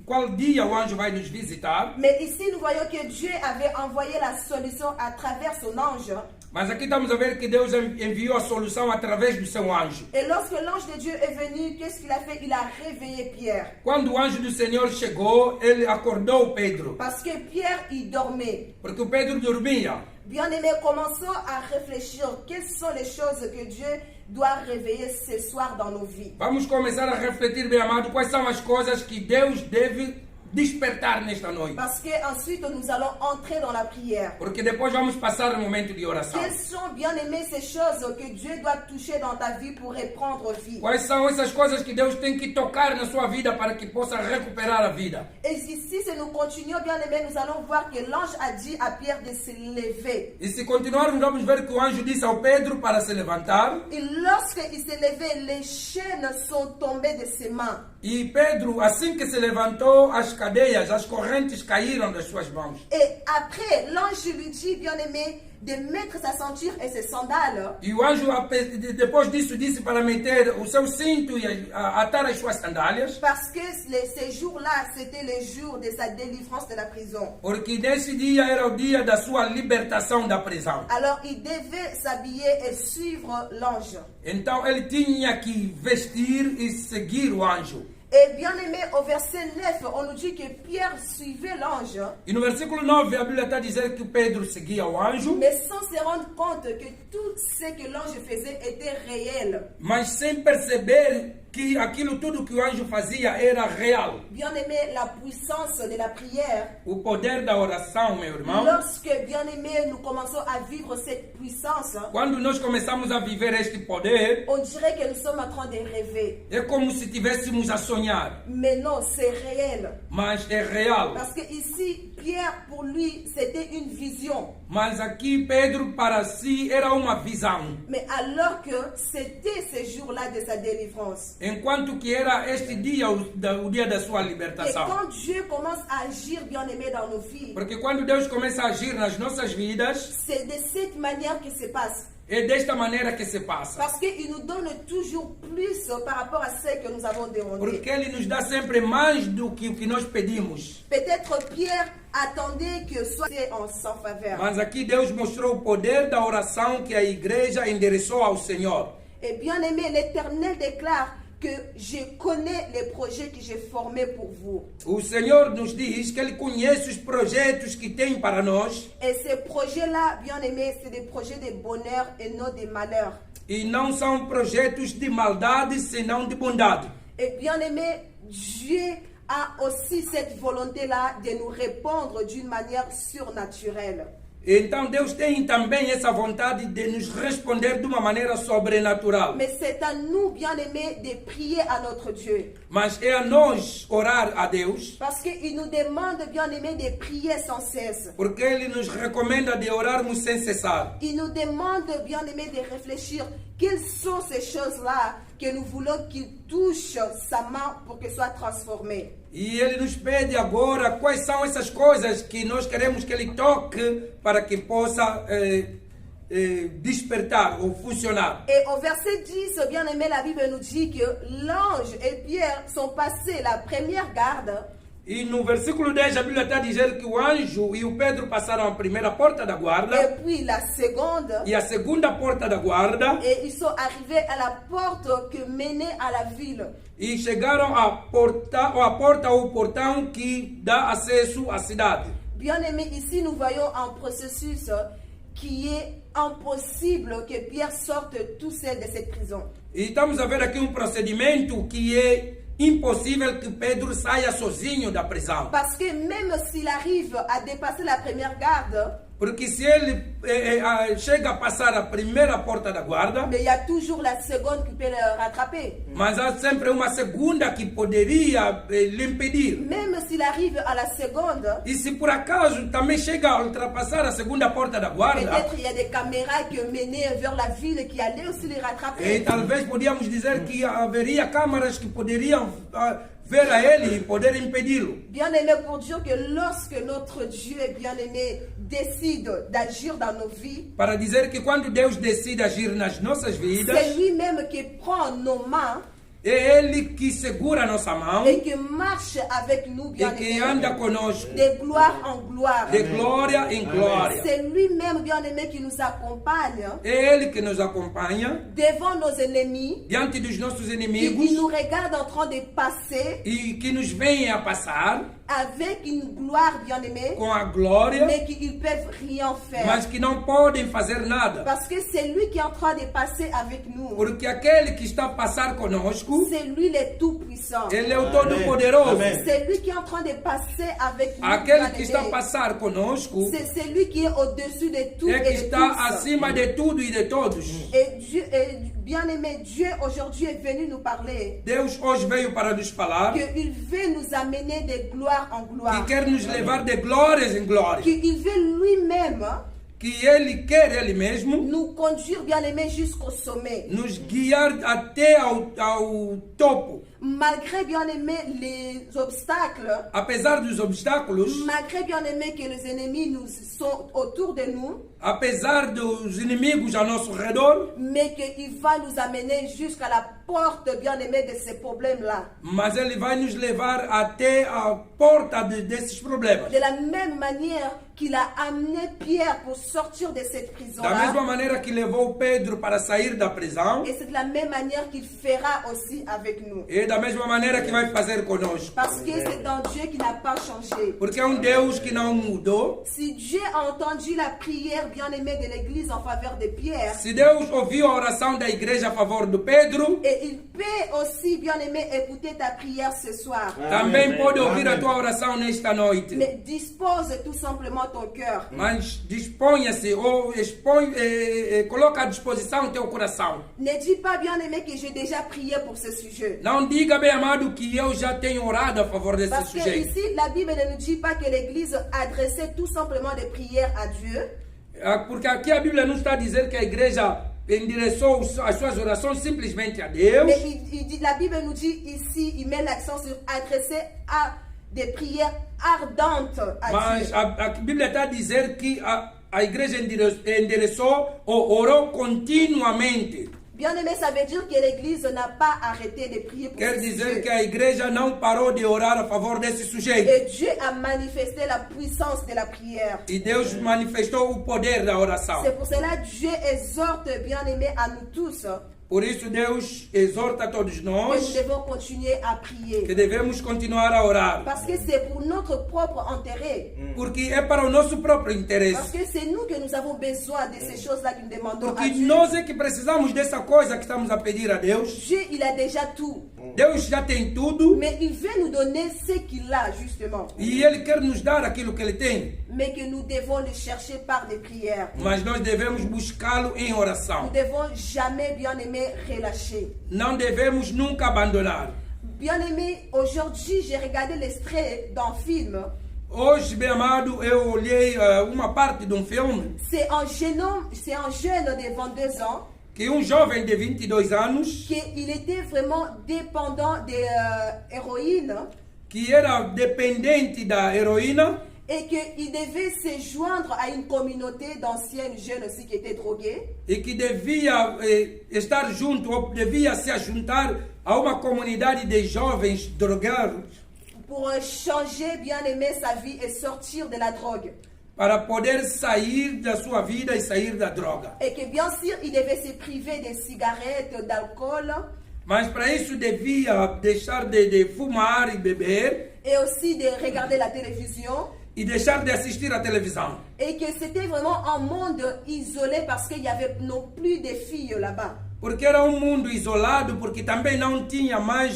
qual dia o anjo vai nos visitar. Mais ici, nous voyons que Dieu avait envoyé la solution à travers son ange. Mas aqui estamos a ver que Deus enviou a solução através do seu anjo. Et lorsque l'ange de Dieu est venu, qu'est-ce qu'il a fait? Il a réveillé Pierre. Quando o anjo do Senhor chegou, ele acordou Pedro. Parce que Pierre, il dormait. Porque o Pedro dormia. Bien-aimés, commençons à réfléchir. Quelles sont les choses que Dieu doit réveiller ce soir dans nos vies? Vamos começar a refletir, bem amado, quais são as coisas que Deus deve despertar nesta noite. Parce que ensuite nous allons entrer dans la prière. Porque depois vamos passar no momento de oração. Quelles sont, bien-aimés, ces choses que Dieu doit toucher dans ta vie pour reprendre vie? Quais são essas coisas que Deus tem que tocar na sua vida para que possa recuperar a vida? Et ici, si nous continuons, bien-aimés, nous allons voir que l'ange a dit à Pierre de se lever. E se continuarmos, vamos ver que o anjo disse ao Pedro para se levantar. Et lorsqu'il s'est levé, les chaînes sont tombées de ses mains. E Pedro, assim que se levantou, as cadeias, as correntes caíram das suas mãos. Et après, l'ange lui dit, bien-aimé, de mettre sa ceinture et ses sandales. E o anjo, depois disso, disse para meter o seu cinto e atar as suas sandálias. Parce que ces jours-là, c'était les jours de sa délivrance de la prison. Porque nesse dia era o dia da sua libertação da prisão. Alors, il devait s'habiller et suivre l'ange. Então ele tinha que vestir e seguir o anjo. Et bien aimé, au verset 9, on nous dit que Pierre suivait l'ange. E no versículo 9, a Bíblia está a dizer que Pedro seguia o anjo. Mais sans se rendre compte que tout ce que l'ange faisait était réel. Mas sem perceber que aquilo tudo que o anjo fazia era real. Bien aimé, la puissance de la prière. O poder da oração, meu irmão. Lorsque, bien aimé, nous commençons à vivre cette puissance. Quando nós começamos a viver este poder, On dirait que nous sommes en train de rêver. é como se estivéssemos a sonhar. Mais non, c'est réel. Mas é real. Parce que ici, Pierre, pour lui, c'était une vision. Mas aqui Pedro para si era uma visão. Mais alors que c'était ce jour-là de sa délivrance. Enquanto que era este dia o dia da sua Et libertação. quand Dieu commence à agir, bien aimé, dans nos vies, Porque quando Deus começa a agir nas nossas vidas, c'est de cette manière que se passe. é desta maneira que se passa. Parce qu'il nous donne toujours plus par rapport à ce que nous avons demandé. Porque Ele nos dá sempre mais do que o que nós pedimos. Peut-être Pierre attendait que soit en sa faveur. Mas aqui Deus mostrou o poder da oração que a igreja endereçou ao Senhor. Et bien aimé, l'Éternel déclare que je connais les projets que j'ai formés pour vous. O Senhor nos diz que Ele conhece os projetos que tem para nós. Et ces projets-là, bien aimé, c'est des projets de bonheur et non de malheur. E não são projetos de maldade, senão de bondade. Et bien aimé, Dieu a aussi cette volonté-là de nous répondre d'une manière surnaturelle. Então Deus tem também essa vontade de nos responder de uma maneira sobrenatural. Mais c'est à nous, bien aimés, de prier à notre Dieu. Mas é a nós orar a Deus, Parce qu'il nous demande, bien aimés, de prier sans cesse. porque Ele nos recomenda de orarmos sem cessar. Il nous demande, bien aimés, de réfléchir quelles sont ces choses-là que nous voulons qu'il touche sa main pour qu'elle soit transformée. E Ele nos pede agora quais são essas coisas que nós queremos que Ele toque para que possa despertar ou funcionar. Et au verset 10, bien aimé, la Bible nous dit que l'ange et Pierre sont passés la première garde. E no versículo 10 a Bíblia está a dizer que o anjo e o Pedro passaram a primeira porta da guarda Et puis la seconde. e a segunda porta da guarda Et ils sont arrivés à la porte que menait à la ville. e chegaram à porta ou portão que dá acesso à cidade. Bien aimé, ici nous voyons un processus qui est impossible que Pierre sorte tout seul de cette prison. E estamos a ver aqui um procedimento que é impossível que Pedro saia sozinho da prisão. Parce que même s'il arrive à dépasser la première garde, Porque se ele chega a passar a primeira porta da guarda, mais il y a toujours la seconde qui peut le rattraper. mas há sempre uma segunda que poderia lhe impedir. Même s'il arrive à la seconde, E se por acaso também chega a ultrapassar a segunda porta da guarda, peut-être il y a des caméras qui menaient vers la ville qui allaient aussi les e rattraper. talvez podíamos dizer que haveria câmaras que poderiam ver a ele e poder impedi-lo. Bien aimé, pour dire que lorsque notre Dieu, bien aimé, décide d'agir dans nos vies, Para dizer que quando Deus decide agir nas nossas vidas, c'est lui-même qui prend nos mains É Ele que segura a nossa mão et qui marche avec nous, e que bien-aimés, anda conosco, de gloire en gloire. de glória em glória. C'est lui-même, bien-aimé, qui nous accompagne É Ele que nos acompanha devant nos ennemis. diante dos nossos Il inimigos nous regarde en train de passer e que nos vem a passar avec une gloire, bien-aimée, com a glória, mais qu'ils ne peuvent rien faire. mas que não podem fazer nada. Parce que c'est lui qui est en train de passer avec nous. Porque aquele que está a passar conosco, C'est lui le tout-puissant. Ele é o Todo-Poderoso. Amen. C'est lui qui est en train de passer avec nous. Aquele que está a bien-aimés. passar conosco C'est lui qui est au-dessus de tout é que et de está tous. acima de tudo e de todos. Et Dieu, bien-aimé, Dieu aujourd'hui est venu nous parler Deus hoje veio para nos falar qu'il veut nous amener de gloire en que gloire. quer nos levar de glórias em glória. Qu'il veut lui-même Que Ele quer Ele mesmo nous conduire, bien-aimé, jusqu'au sommet. nos guiar até ao topo. Malgré, bien-aimé, les obstacles, Apesar dos obstáculos, malgré, bien-aimé, que les ennemis nous sont autour de nous, apesar dos inimigos ao nosso redor, mais qu'il va nous amener jusqu'à la porte, bien-aimé, de ces problèmes-là. mas Ele vai nos levar até a porta desses problemas. De la même manière qu'il a amené Pierre pour sortir de cette Da prison-là, mesma maneira que levou Pedro para sair da prisão, et c'est de la même manière qu'il fera aussi avec nous. e da mesma maneira que vai fazer conosco. Parce que c'est un Dieu qui n'a pas changé. Porque é Deus que não mudou. Si Dieu a entendu la prière bien-aimée de l'Église en faveur de Pierre, Se Deus ouviu a oração da igreja a favor do Pedro, et il peut aussi, bien-aimé, écouter ta prière ce soir. também Amém. pode ouvir a Amém. tua oração nesta noite. Mais dispose tout simplement ton cœur. Mas disponha-se ou coloca à disposição o teu coração. Ne dis pas, bien-aimé, que j'ai déjà prié pour ce sujet. Não diga, bem amado, que eu já tenho orado a favor desse Parce que sujeito. ici, la Bible ne nous dit pas que l'Église adressait tout simplement des prières à Dieu, Porque aqui a Bíblia não está a dizer que a igreja endereçou as suas orações simplesmente a Deus. mais la Bible nous dit ici, il met l'accent sur adresser à des prières ardentes à Mas Dieu. a Bíblia está a dizer que a igreja endereçou ou orou continuamente. Bien-aimé, ça veut dire que l'Église n'a pas arrêté de prier pour Quer ce dizer sujet. que a igreja não parou de orar a favor desse sujeito. Et Dieu a manifesté la puissance de la prière. E Deus manifestou o poder da oração. C'est pour cela que Dieu exhorte, bien-aimé, à nous tous, Por isso Deus exorta a todos que nous nós devons continuer à que prier. devemos continuar a orar. Parce que c'est pour notre propre intérêt. Porque é para o nosso próprio Parce interesse. que c'est nous que nous avons besoin de ces choses-là que nous demandons à Porque Dieu. nós é que precisamos dessa coisa que estamos a pedir a Deus. Dieu, il a déjà tout. Deus já tem tudo Mais il veut nous donner ce qu'il a, justement. e Ele quer nos dar aquilo que Ele tem. Mais que nous devons le chercher par des prières. Mas nós devemos buscá-lo em Nous oração. devons jamais, bien-aimé, relâcher. Não devemos nunca abandonar. Bien-aimé, aujourd'hui, j'ai regardé l'extrait d'un film. Hoje, bem amado, eu olhei uma parte de um filme C'est un jeune homme, c'est un jeune de 22 ans que jovem de 22 anos qu'il était vraiment dépendant de héroïne que era dependente da heroína et qu'il devait se joindre à une communauté d'anciens jeunes aussi qui étaient drogués. e que devia estar junto ou devia se juntar a uma comunidade de jovens drogados Pour changer, bien aimé, sa vie et sortir de la drogue. para poder sair da sua vida e sair da droga. Et que bien sûr, il devait se priver des cigarettes, d'alcool Mas para isso devia deixar de fumar e beber et aussi de regarder la télévision. e deixar de assistir à televisão. Et que c'était vraiment un monde isolé parce qu'il n'y avait non plus de filles là-bas. Porque era um mundo isolado, porque também não tinha mais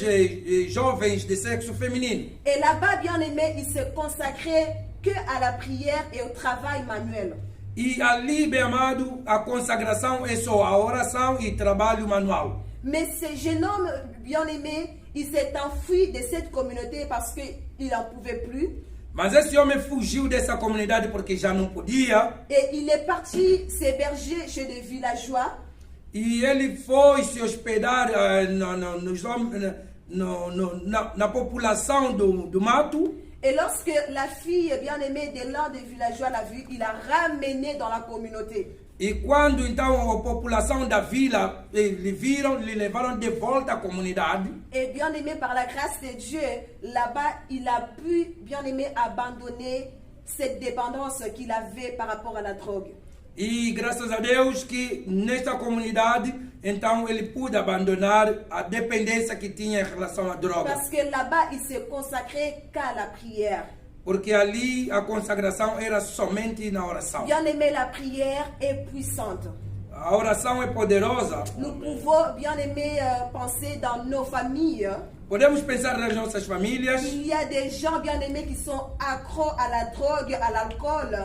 jovens de sexo feminino. Et là-bas, bien aimé, il se consacrait que à la prière et au travail manuel. E ali, bem amado, a consagração é só a oração e trabalho manual. Mais ce jeune homme, bien aimé, il s'est enfui de cette communauté parce qu'il n'en pouvait plus. Mas esse homem fugiu dessa comunidade porque já não podia. Et il est parti s'héberger chez des villageois. E ele foi se hospedar na população do mato. Et lorsque la fille bien-aimée de l'un des villageois l'a vu, il l'a ramené dans la communauté. E quando então a população da vila lhe viram, lhe levaram de volta à comunidade. Et bien aimé, par la grâce de Dieu, là-bas, il a pu, bien aimé, abandonner cette dépendance qu'il avait par rapport à la drogue. E graças a Deus que nesta comunidade, então ele pôde abandonar a dependência que tinha em relação à droga. Parce que là-bas, il se consacrait qu'à la prière. Porque ali a consagração era somente na oração. Bien aimé, la prière est puissante. A oração é poderosa. Nous pouvons, bien aimé, penser dans nos familles. Podemos pensar nas nossas famílias. Il y a des gens, bien aimés, qui sont accros à la drogue, à l'alcool.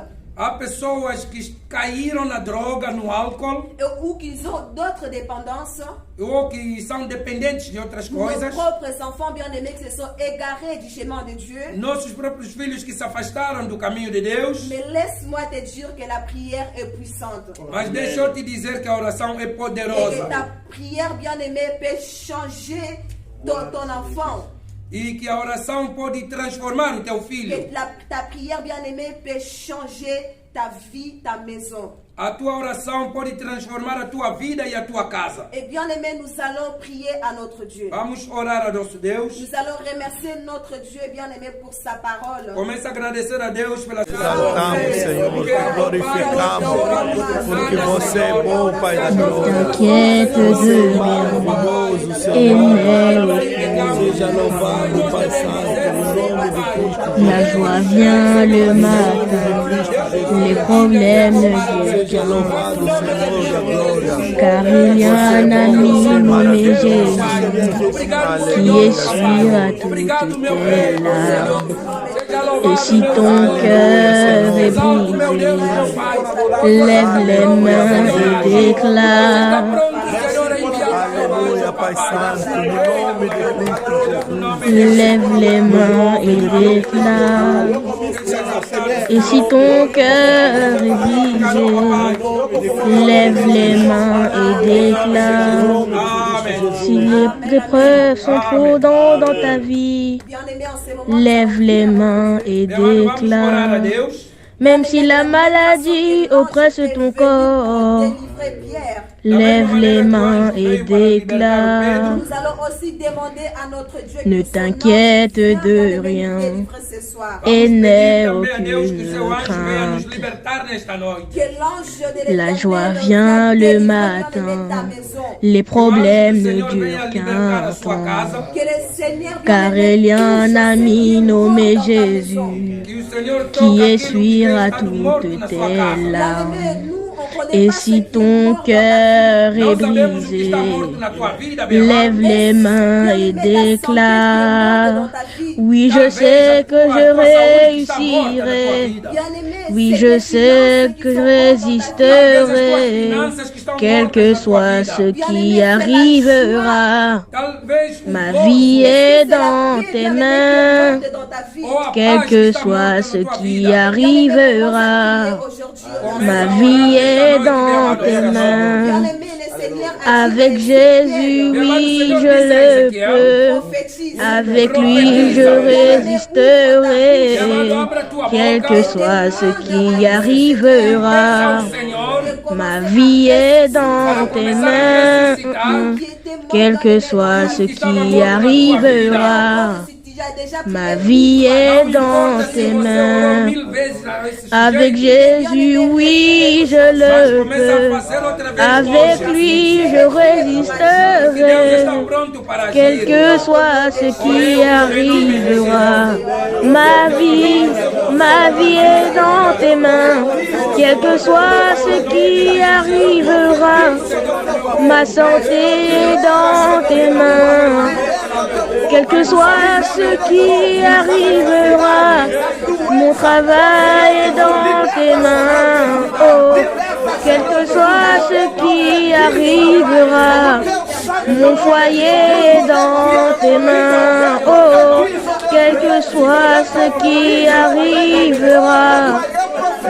Há pessoas que caíram na droga, no álcool, Ou qu'ils ont d'autres dépendances. ou que são dependentes de outras Nos coisas. propres enfants, bien aimés, qui se sont égarés du chemin de Dieu. Nossos próprios filhos que se afastaram do caminho de Deus. Mais laisse-moi te dire que la prière est puissante. Mas deixa eu te dizer que a oração é Et que poderosa. ta prière, bien aimée, peut changer ton enfant. E que a oração pode transformar o teu filho. Que ta prière, bien aimée, peut changer ta vie, ta maison. A tua oração pode transformar a tua vida e a tua casa. Et bien aimé, nous allons prier à notre Dieu. Vamos orar a nosso Deus. Nous allons remercier notre Dieu, bien aimé, pour sa parole. Começa a agradecer a Deus pela sua Exaltamos, Senhor, te glorificamos, porque você é bom, Pai da glória. T'inquiète de rien, Maravilhoso, Senhor. émets Seja louvado, Pai Santo, no nome de Cristo. la joie vient le matin, les problèmes ne viennent Seja louvado, Senhor da glória. car il y a un ami nommé Jésus qui essuiera toutes tes larmes. Et si ton cœur est brisé, lève les mains et déclare. Aleluia, Pai Santo, no nome de Cristo Jesus. Lève les mains et déclare. Et si ton cœur est brisé, lève les mains et déclare. Si les épreuves sont trop dans ta vie, Bien aimé, en ce moment, lève les mains et Vamos orar a déclare. Deus. Même si la maladie oppresse ton corps, délivrer Pierre. lève les mains et déclare. Nous allons aussi demander à notre Dieu Ne que son t'inquiète ange vienne de nous rien. délivrer ce soir. Et Vamos n'aie pedir também a Deus que o seu aucune anjo venha nos crainte. libertar nesta noite. Que l'ange de La l'Éternel joie vienne vient le délivrer matin. ta maison. Les problèmes ne Senhor venha durent libertar a qu'un sua temps. casa. Que le Seigneur Car bien-aimé il y a un touche ami ce nommé dans ta Jésus maison. Que o Senhor qui toque aquilo que essuiera tem estado morto toutes na tes sua casa. larmes. Bien-aimé, nous, on connaît Et pas ce si qui est ton mort dans ta vie. cœur Não est sabemos o que brisé, está morto na tua vida, meu lève irmão. les mains et Bien-aimé, la santé qui est morte déclare. dans ta vie. Oui, je Talvez sais a que tua je saúde está morta na tua réussirai. vida. Bien-aimé, Oui, c'est je les sais finances qui que je sont mortes dans ta vie. résisterai, quel que soit ce qui arrivera. Talvez o Ma gozo vie est C'est la dans paix, tes bien-aimé, qui est mains, morte dans ta vie. ou a quel paz que está soit morta ce na tua qui vida. arrivera. Ma vie est dans tes mains. Avec Jésus, oui, je le peux. Avec lui, je résisterai, quel que soit ce qui arrivera. Ma vie est dans tes mains, quel que soit ce qui arrivera. Ma vie est dans tes mains. Avec Jésus, oui, je le peux. Avec lui, je résisterai, quel que soit ce qui arrivera. Ma vie est dans tes mains, quel que soit ce qui arrivera. Ma santé est dans tes mains, quel que soit ce qui arrivera. Mon travail est dans tes mains, oh, quel que soit ce qui arrivera. Mon foyer est dans tes mains, oh, quel que soit ce qui arrivera.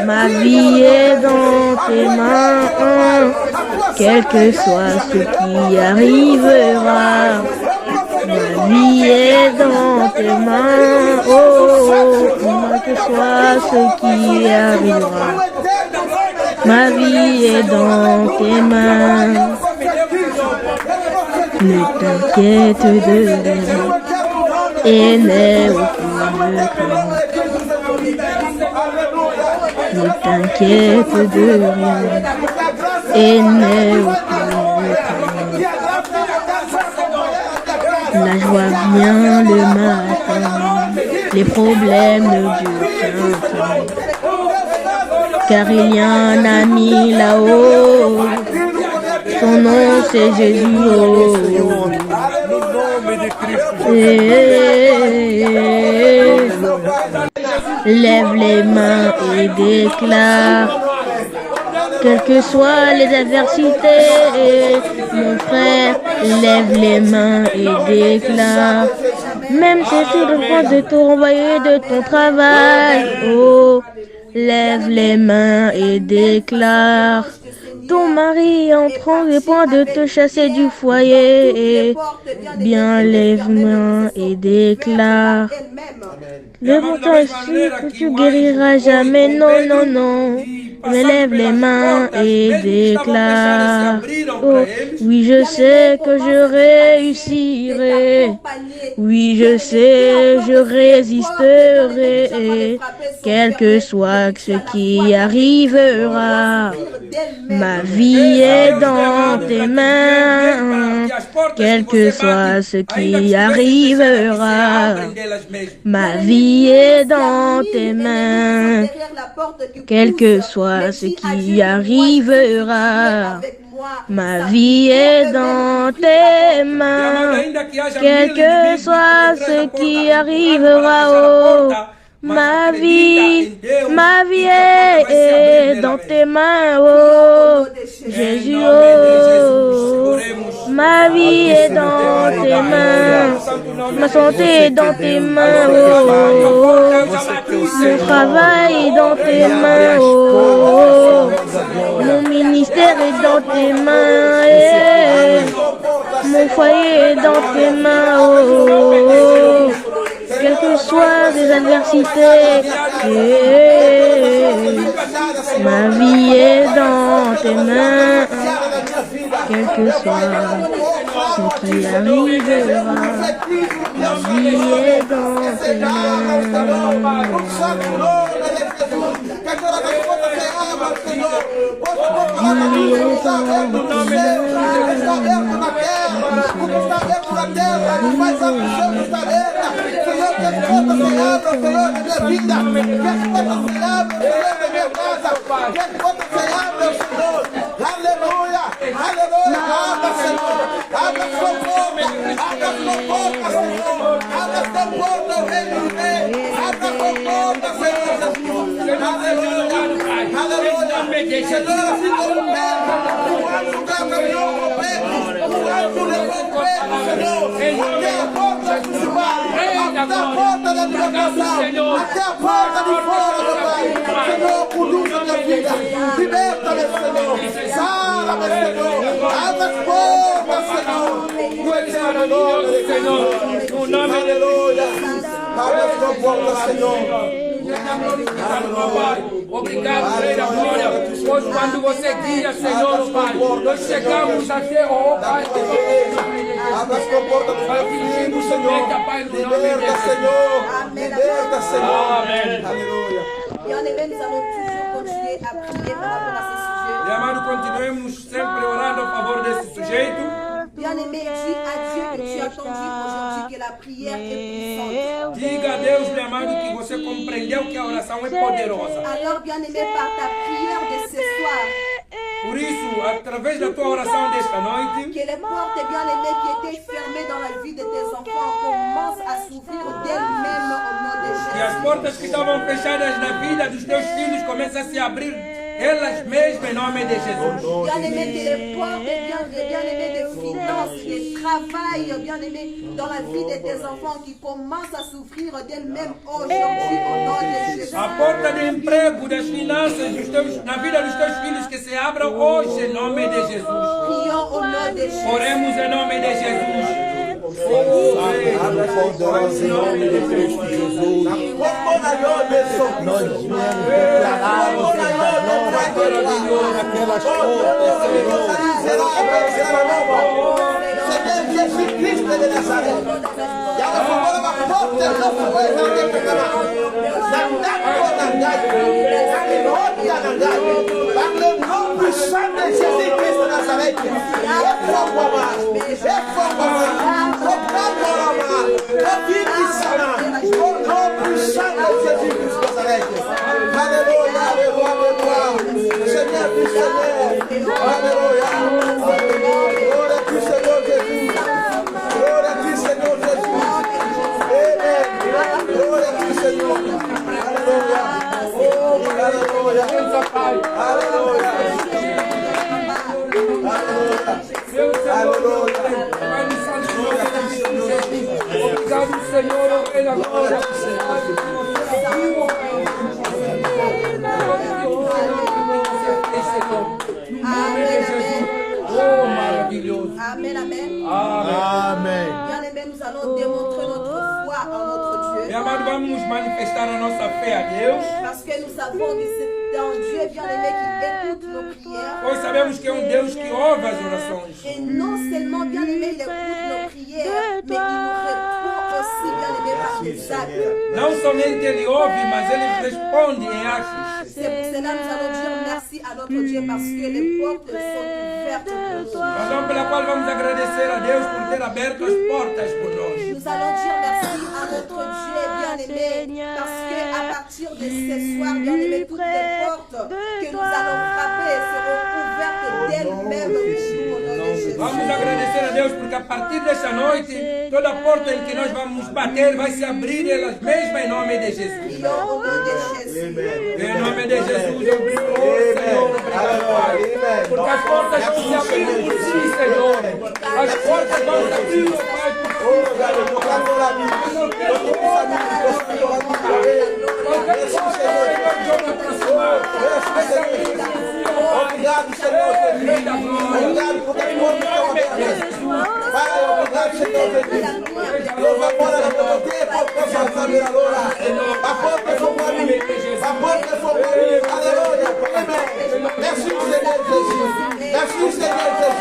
Ma vie est dans tes mains, quel que soit ce qui arrivera. Ma vie est dans tes mains, oh, quel que soit ce qui arrivera. Ma vie est dans tes mains. Ne t'inquiète de rien et n'aie aucune crainte. Ne t'inquiète de rien et n'aie aucune crainte. La joie vient le matin, les problèmes ne durent qu'un temps. Car il y a un ami là-haut, son nom c'est Jésus. Lève les mains et déclare, quelles que soient les adversités, mon frère, lève les mains et déclare, même si c'est le point de te renvoyer de ton travail, oh, lève les mains et déclare, ton mari est en train de point de te chasser du foyer, bien lève les mains et déclare, le pourtant aussi que tu guériras jamais, non, non, non. Mais lève les mains et déclare, oh, oui je sais que je réussirai, oui je sais je résisterai, quel que soit ce qui arrivera, ma vie est dans tes mains, quel que soit ce qui arrivera, ma vie est dans tes mains, quel que soit ce qui arrivera, ma vie est dans tes mains, quel que soit ce qui arrivera, oh, ma vie est dans tes mains, oh, Jésus, oh, ma vie est dans tes mains, ma santé est dans tes mains, oh, mon travail est dans tes mains, oh, mon ministère est dans tes mains, mon foyer est dans tes mains, oh, quelles que soient les adversités, ma vie est dans tes mains, quel que soit ce qui arrivera, ma vie est dans tes mains. Obrigado, Rei da Glória, pois quando você guia, Senhor, Pai, nós chegamos até, ó Pai, abra as portas do Pai, pedindo, Senhor, liberta, Senhor, liberta, Senhor, amém, aleluia. Bien-aimés, nous allons toujours continuer à prier par rapport à ce sujet. E amado, continuemos sempre orando a favor desse sujeito. Bien-aimé, dis à Dieu que tu as entendu aujourd'hui que la prière est puissante. Diga a Deus, meu amado, que você compreendeu que a oração é poderosa. Alors, bien-aimé, par ta prière de ce soir, Por isso, através da tua oração desta noite, que les portes, bien-aimé, qui étaient fermées dans la vie de tes enfants commencent à s'ouvrir d'elles-mêmes au nom de que as Jésus. portas que estavam fechadas na vida dos teus filhos começam a se abrir elas mesmas em nome de Jesus. Bien-aimé, que les portes, bien-aimé, de finances, de travail, bien-aimé, dans la vie de tes enfants qui commencent à s'ouvrir d'elles-mêmes aujourd'hui au nom de Jésus. A porta de emprego, das finanças, na vida dos teus filhos que se abram hoje em nome de Jesus. Prions au nom de Jésus. Oremos em nome de Jesus. Abre poderosa em nome de Cristo Jesus. Nós viemos declarar o Deus da glória. Seigneur Jésus-Christ de Nazareth. Par le nom puissant de Jésus-Christ de Nazareth, Alléluia, Alléluia, Seigneur du Seigneur, Alléluia, gloire à Dieu Seigneur Jésus, gloire à Dieu Seigneur Jésus, Amen, gloire à Dieu Seigneur, Alléluia, Alléluia, Alléluia, Obrigado, Senhor, pela glória. Oh, maravilhoso. Amen, amen. Amen. Bien-aimés, nous allons démontrer notre foi en notre Dieu. E amado, vamos manifestar a nossa fé a Deus. Parce que nous savons que c'est un Dieu bien-aimé qui écoute nos prières. Pois sabemos que é um Deus que ouve as orações. Et non seulement bien-aimé, il écoute nos prières, mais il nous répond aussi bien-aimé par des actes. Não somente Ele ouve, mas Ele responde em atos. C'est pour cela que nous allons dire merci à notre Dieu parce que les portes sont ouvertes pour nous. Razão pela qual vamos agradecer a Deus por ter aberto as portas por nós. Nous allons dire merci à notre Dieu bien-aimé parce que à partir de ce soir, bien-aimé, toutes les portes que nous allons frapper seront ouvertes d'elles-mêmes au nom de Jésus. Vamos agradecer a Deus porque a partir dessa noite, toda porta em que nós vamos bater vai se abrir elas mesmas em nome de Jesus. Prions au nom de Jésus. Em nome de Jesus, eu brigo, Senhor, obrigado, Pai. Porque as portas vão se abrir por ti, Senhor. As portas vão se abrir, Pai, por ti. Obrigado, Senhor Jesus. Obrigado por ter Pai, obrigado, Senhor Jesus. Louva agora na tua tempo, possa saber agora. A porta foi para mim. A porta foi para mim. Aleluia. Amém. Merci, Senhor Jesus. Merci, Senhor Jesus.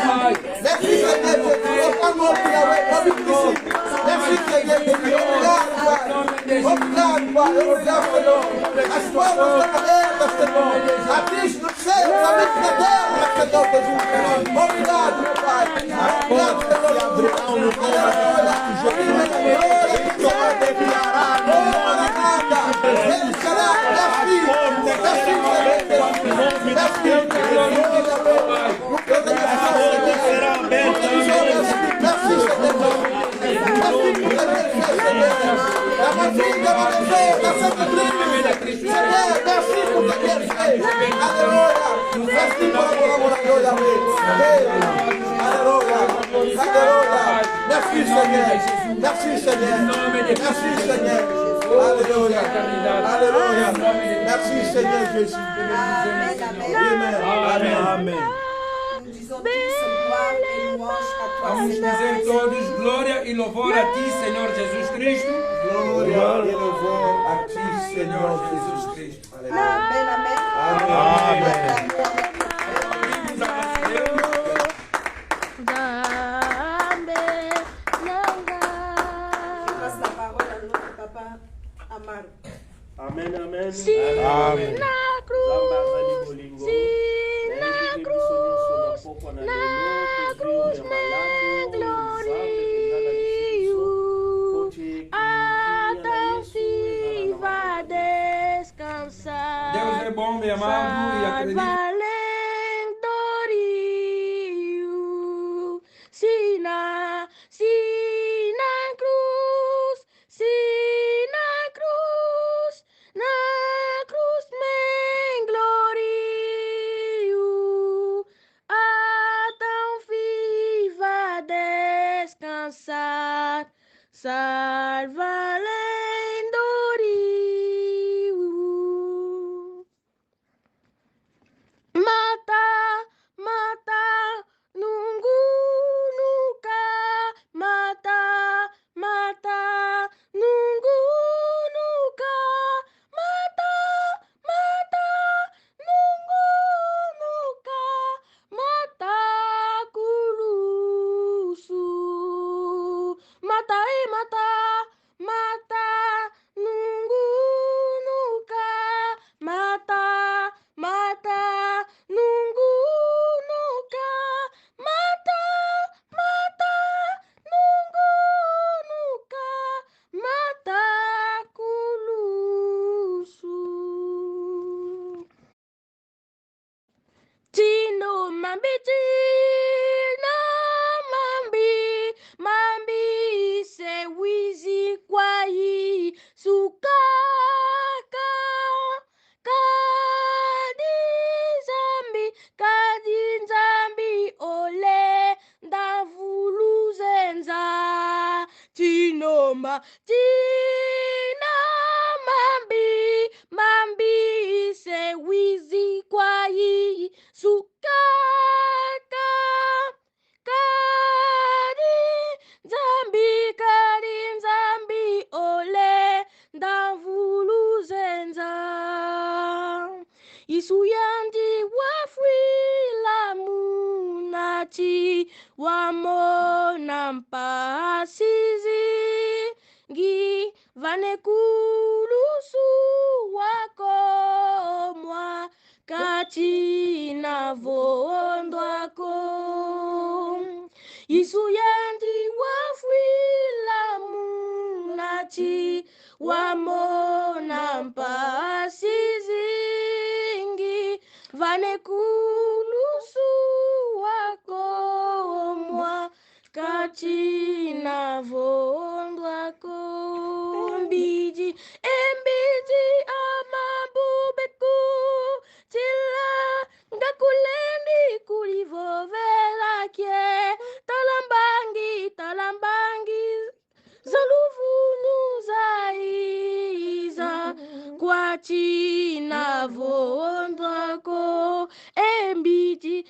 Merci, Senhor Jesus. Notre amour qui a été ici. Merci, Senhor Jesus. Obrigado, Pai. Obrigado, Pai. Obrigado, Senhor. As portas estão abertas, Senhor. Atinge no céu, na mente da terra, Senhor Jesus. Obrigado, Pai. Obrigado, Senhor. Merci Seigneur. Merci Seigneur. Merci Seigneur. Alléluia. Alléluia. Merci Seigneur Jésus. Amen. Amen. Amen. Nous disons tous gloire et louange à toi, Vamos Seigneur. dizer todos glória e louvor a ti, Senhor Jesus Cristo. Glória e louvor a ti, Senhor Jesus Cristo. Aleluia. Amen, amen. Amen. Je passe la parole à notre papa Amaro. Amen, amen. Amen. Deus é bom, meu amado, e acredito. Salva além do rio. mambiti na mambi se wizi kwa yi sukaka kadinzambi ole ndavuluzenza tinomba tina mambi se wizi kwa yi sukaka kadinzambi ole ndavuluzenza isuyandi wafwila munati wamona mpasizi ngi vanekulusu wako mwa kati na vondwako isuyandi wafwila munati wamona mpasizi vanekulusu wako mwa kati na vondwako embiji amabubeku tila ngakulendi kulivovelakye talambangi zaluvunu zaiza kwati na vondwako embiji